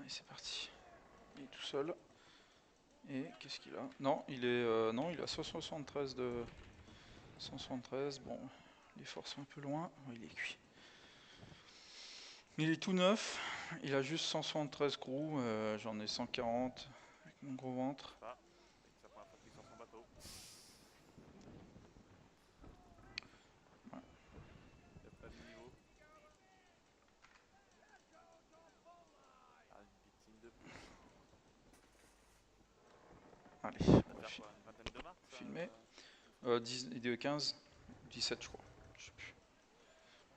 Allez, c'est parti. Il est tout seul. Et qu'est-ce qu'il a? Non, il est non, il a 173 de 173. Bon, les forces sont un peu loin. Oh, il est cuit. Il est tout neuf. Il a juste 173 crews. J'en ai 140 avec mon gros ventre. Ah, avec sa première fatigue sur son bateau. Ouais. Il a pas de niveau. Ah, une victime de plus. Allez, Ça on va va faire quoi? Une vingtaine de marques ça filmer. Une fois 10, 15, 17 je crois. Je sais plus.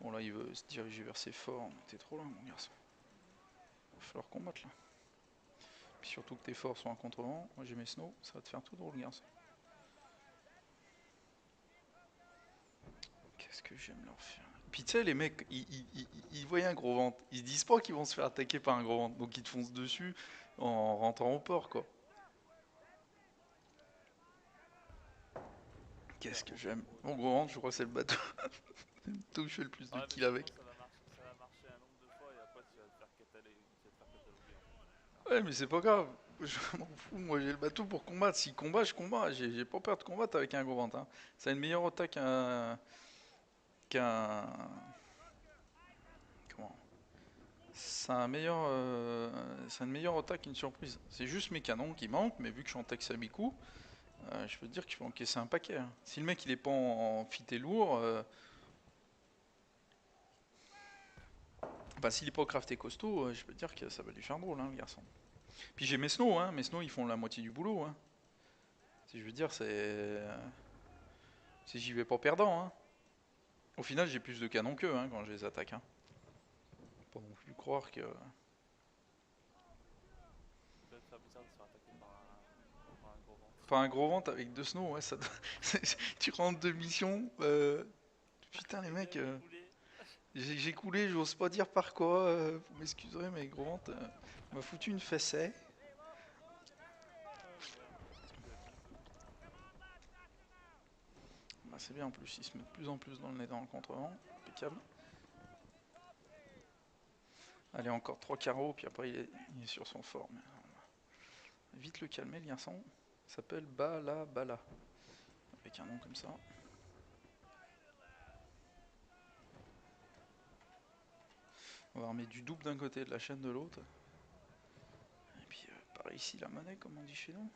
Bon là il veut se diriger vers ses forts. T'es trop loin mon garçon. Va falloir combattre là. Puis surtout que tes forts sont en contre-vent. Moi j'ai mes snows. Ça va te faire tout drôle garçon. Qu'est-ce que j'aime leur faire. Puis tu sais les mecs, ils voient un gros ventre. Ils se disent pas qu'ils vont se faire attaquer par un gros ventre. Donc ils te foncent dessus en rentrant au port quoi. c'est Qu'est-ce que remonté. j'aime. Mon gros ventre je crois que c'est le bateau. C'est le bateau où je fais le plus de Ouais, mais kills c'est bon, avec. ça va marcher un nombre de fois et après tu vas te faire cataloguer en fait. Ouais, mais c'est pas grave. Je m'en fous. Moi, j'ai le bateau pour combattre. S'il combat, je combats. J'ai pas peur de combattre avec un gros ventre. Hein. Ça a une meilleure attaque qu'un. Comment? Ça a une meilleure attaque qu'une surprise. C'est juste mes canons qui manquent, mais vu que je suis en Tex à mi-coup, je peux te dire que je peux encaisser un paquet. Hein. Si le mec il est pas en fit et lourd, enfin s'il est pas crafté costaud, je peux te dire que ça va lui faire drôle, hein, le garçon. Puis j'ai mes snows, hein. Mes snows ils font la moitié du boulot. Hein. Si je veux dire, c'est j'y vais pas perdant. Hein. Au final, j'ai plus de canons qu'eux hein, quand je les attaque. Hein. Pas non plus croire que. Ça doit être très bizarre de se faire attaquer par un gros ventre. Enfin, un gros ventre avec deux snows, ouais, ça. Tu rentres de mission. Putain, les Eh bien, mecs, j'ai coulé. j'ai coulé, j'ose pas dire par quoi. Vous m'excuserez, mais gros ventre m'a foutu une fessée. Oh merde, c'est plus la tease. Bah, c'est bien en plus, il se met de plus en plus dans le nez dans le contre-vent. Impeccable. Allez, encore 3 carreaux, puis après il est sur son fort. Mais, vite le calmer, le garçon. Il s'appelle Bala Bala. Avec un nom comme ça. On va remettre du double d'un côté et de la chaîne de l'autre. Et puis par ici la monnaie, comme on dit chez nous.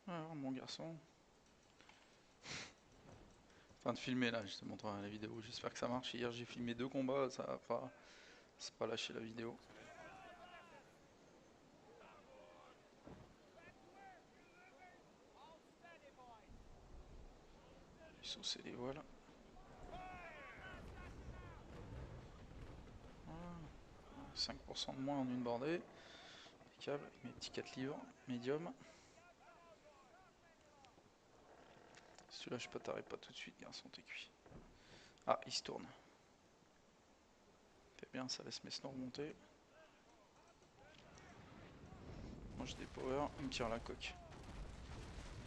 Alors mon garçon. Fin de filmer là, je te montrerai la vidéo. J'espère que ça marche. Hier j'ai filmé 2 combats, ça va pas. C'est pas lâché la Ça a vidéo. fonctionné. J'ai saucé les voiles. Voilà. 5% de moins en une bordée. Impeccable avec mes petits 4 livres. Médium. Celui-là je t'arrête pas tout de suite, garçon, t'es cuit. Ah, il se tourne. C'est bien, ça laisse mes snows remonter. Moi je dépower, il me tire la coque.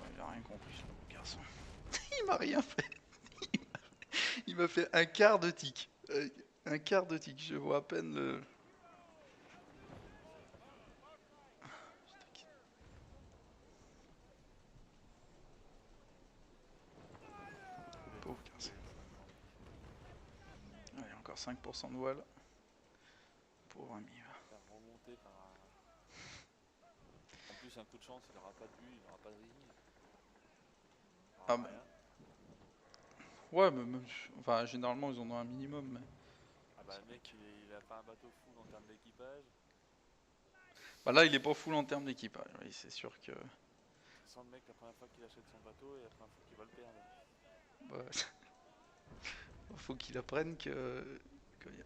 Ouais, il a rien compris, le garçon. Il m'a rien fait. Il m'a fait un quart de tic. Un quart de tic, je vois à peine le. Il va Pauvre tous garçon. couler maintenant, mec. Allez, encore 5% de voile. Pauvre ami. Il va se faire remonter par un. En plus, un coup de chance, il aura pas de vue, il aura pas de ring. Il Ah aura bah, rien. ouais, mais même, enfin, généralement ils en ont un minimum, mais. Ah bah, le mec, il a pas un bateau full en termes d'équipage. Bah là, il est pas full en termes d'équipage, oui, c'est sûr que. Ça sent le mec la première fois qu'il achète son bateau et la première fois qu'il va le perdre. Bah, Faut qu'il apprenne que...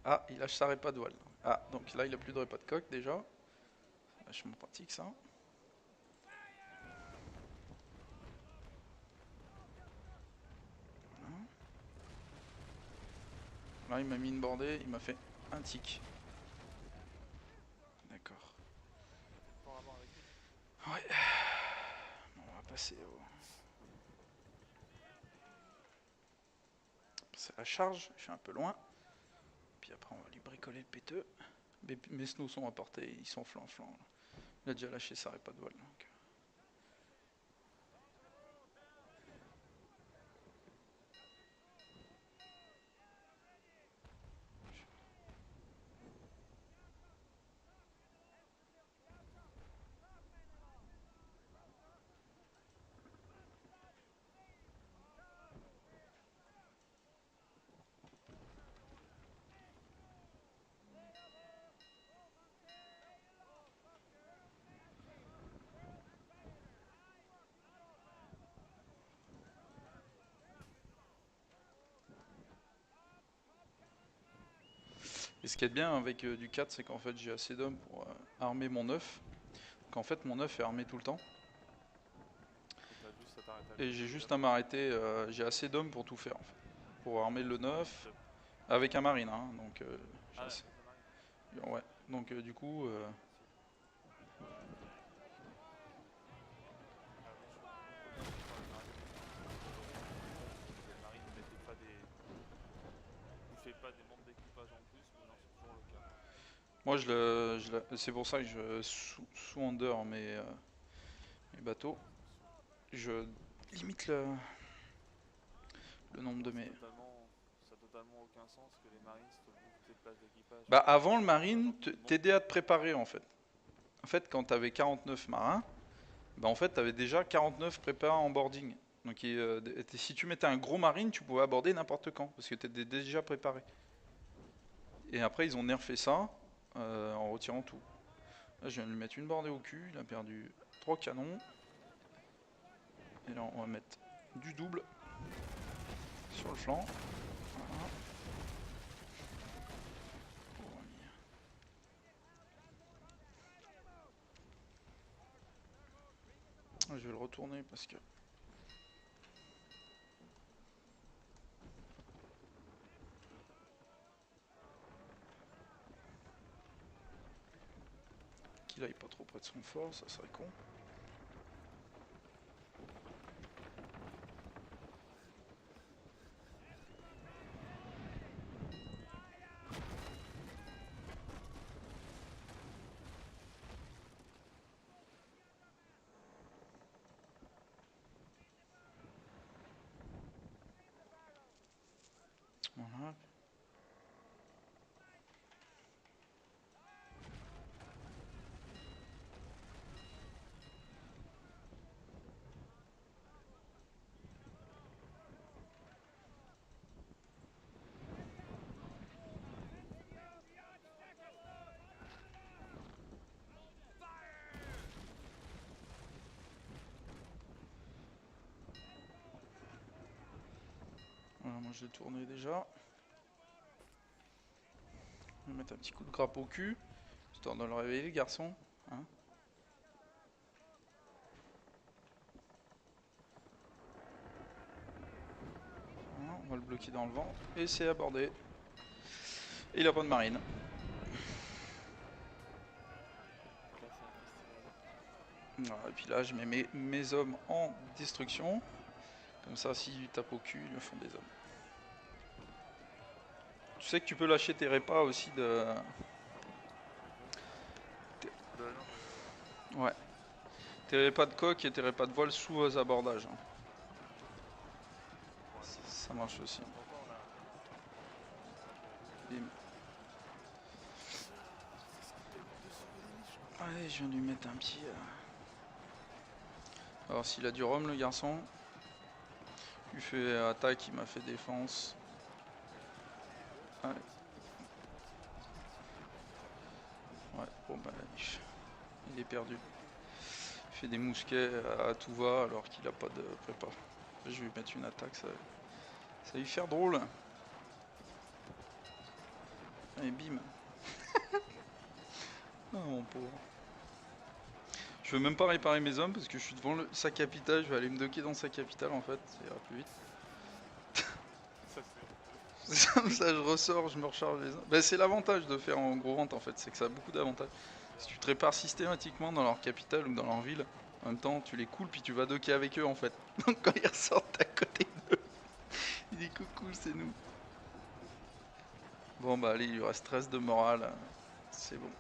Ah, il lâche sa répa de voile. Ah, donc là il a plus de répa de coque déjà. C'est vachement pratique ça. Voilà. Là il m'a mis une bordée, il m'a fait un tic. D'accord. Fort à mort avec lui. Ouais. Bon, on va passer au... C'est la charge, je suis un peu loin. Puis après on va lui bricoler le péteux. Mes snows sont à portée, ils sont flanc-flanc. Il a déjà lâché sa répa de voile. Donc... Et ce qui est bien avec du 4, c'est qu'en fait j'ai assez d'hommes pour armer mon œuf. Qu'en fait mon œuf est armé tout le temps. Et t'as juste à t'arrêter à Et côté j'ai et juste hop. à m'arrêter, j'ai assez d'hommes pour tout faire en fait. Pour armer le C'est vraiment 9 top. avec un marine. Hein, donc, Ah ouais, avec la marine. ouais. Donc du coup... Facile. Ah, moi je suis obligé quand même d'arrêter parce que les marines ne mettaient pas des. Bouffaient pas des membres d'équipage en plus, mais non, c'est toujours le cas. moi c'est pour ça que je sous-under mes bateaux. Je limite le nombre de Moi, mes... ça a totalement aucun sens que les marines te bouffent tes places d'équipage. Bah Enfin, avant le par marine, exemple, ils montent. t'aidait à te préparer en fait. En fait quand t'avais 49 marins, bah en fait t'avais déjà 49 préparés en boarding. Donc si tu mettais un gros marine, tu pouvais aborder n'importe quand, parce que t'étais déjà préparé. Et après ils ont nerfé ça en retirant tout. Là je viens de lui mettre une bordée au cul, il a perdu 3 canons. Et là on va mettre du double sur le flanc. Voilà. Je vais le retourner parce que... Qu'il aille pas trop près de son fort, ça serait con. Voilà. Voilà, moi je l'ai tourné déjà. Je vais mettre un petit coup de grappe au cul, histoire de le réveiller, le garçon. Hein. Voilà, on va le bloquer dans le vent, et c'est abordé. Et il a pas de marine. Casser un pistilène. Voilà, et puis là, je mets mes hommes en destruction. Comme ça, s'ils lui tapent au cul, ils me font des hommes. Tu sais que tu peux lâcher tes répas aussi de... Ouais. Tes répas de coque et tes répas de voile sous abordage. Hein. Ouais. Ça marche aussi. De temps en temps, on a. Ça, j'avais oublié. Bim. C'est ce qui me permet de sauver les niches. Allez, je viens de lui mettre un petit... Alors s'il a du rhum, le garçon. Il fait attaque, il m'a fait défense. Ouais. Ouais, bon bah, il est perdu. Il fait des mousquets à tout va alors qu'il a pas de prépa. Je vais lui mettre une attaque, ça va lui faire drôle. Et bim. Ah mon pauvre. Je veux même pas réparer mes hommes parce que je suis devant sa capitale, je vais aller me docker dans sa capitale en fait, ça ira plus vite. Ça c'est honteux. Comme ça je ressors, je me recharge les hommes. Bah, c'est l'avantage de faire en gros vente en fait, c'est que ça a beaucoup d'avantages. Si tu te répares systématiquement dans leur capitale ou dans leur ville, en même temps tu les coules puis tu vas docker avec eux en fait. Donc quand ils ressortent à côté d'eux, il dit coucou c'est nous. Bon bah allez, il lui reste 13 de morale, c'est bon.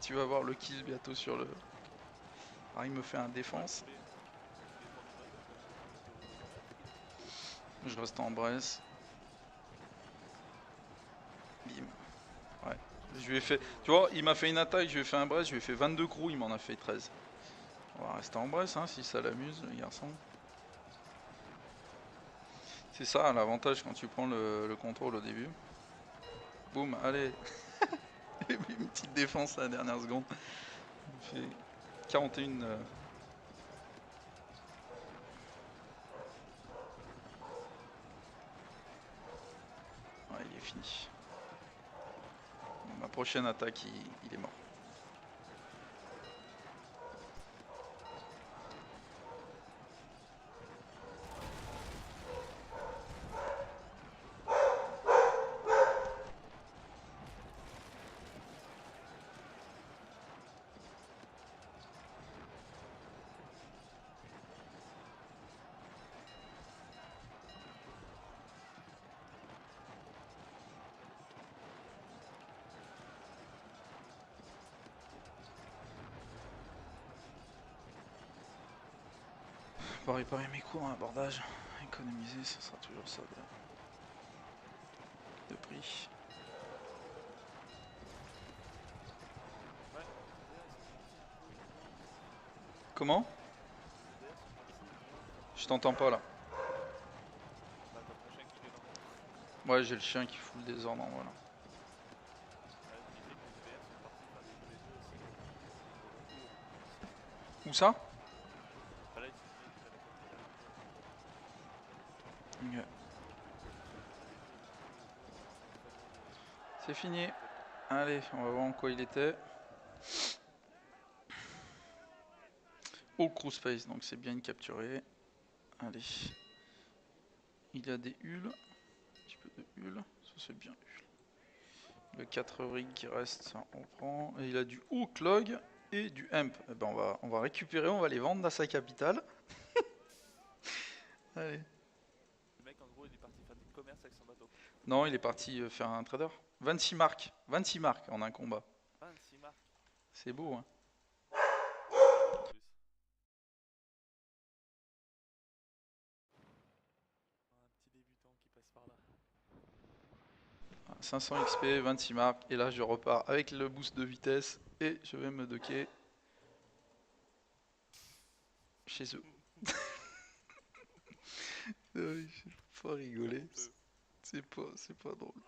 Tu vas voir le kill bientôt sur le... Alors il me fait un défense, Ouais, vous voulez prendre une bateau? Moi je peux attaquer. je reste en Bresse, bim. Ouais. Je lui ai fait, tu vois, il m'a fait une attaque, je lui ai fait un Bresse, je lui ai fait 22 crews, il m'en a fait 13. On va rester en Bresse, hein, si ça l'amuse, le garçon. C'est ça l'avantage quand tu prends le contrôle au début. Boum, allez. Une petite défense à la dernière seconde. Il fait 41. Ouais, il est fini. Ma prochaine attaque, il est mort. Pour réparer mes cours en abordage, économiser, ce sera toujours ça de prix. Ouais, les EDR ils sont partis un peu loin. Comment? Les EDR sont partis loin. Je t'entends pas là. Bah t'as ton chien qui gueule en même temps. Ouais, j'ai le chien qui fout le désordre, voilà. Ouais, je disais que les EDR sont partis faire des V2 aussi. Pour le coup, on peut aussi. Où ça? Bah là ils se dirigent vers la capitale indienne. Ok. T'as des tours de tous les jours, vraiment très loin C'est de la fini. capitale. Allez, on va voir en quoi il était. Au crew space, donc c'est bien capturé. Allez. Il y a des hulls. Un petit peu de hulls. Ça c'est bien hull. Le 4 rig qui reste, ça on prend. Et il a du hook log et du hemp. Eh ben on va récupérer, on va les vendre dans sa capitale. Allez. Le mec en gros il est parti faire du commerce avec son bateau. Non, il est parti faire un trader. 26 marques. 26 marques en un combat. 26 marques. C'est beau, hein. Très beau en plus. Un petit débutant qui passe par là. 500 XP, 26 marques. Et là, je repars avec le boost de vitesse. Et je vais me docker chez eux. Faut rigoler. Honteux. C'est pas drôle.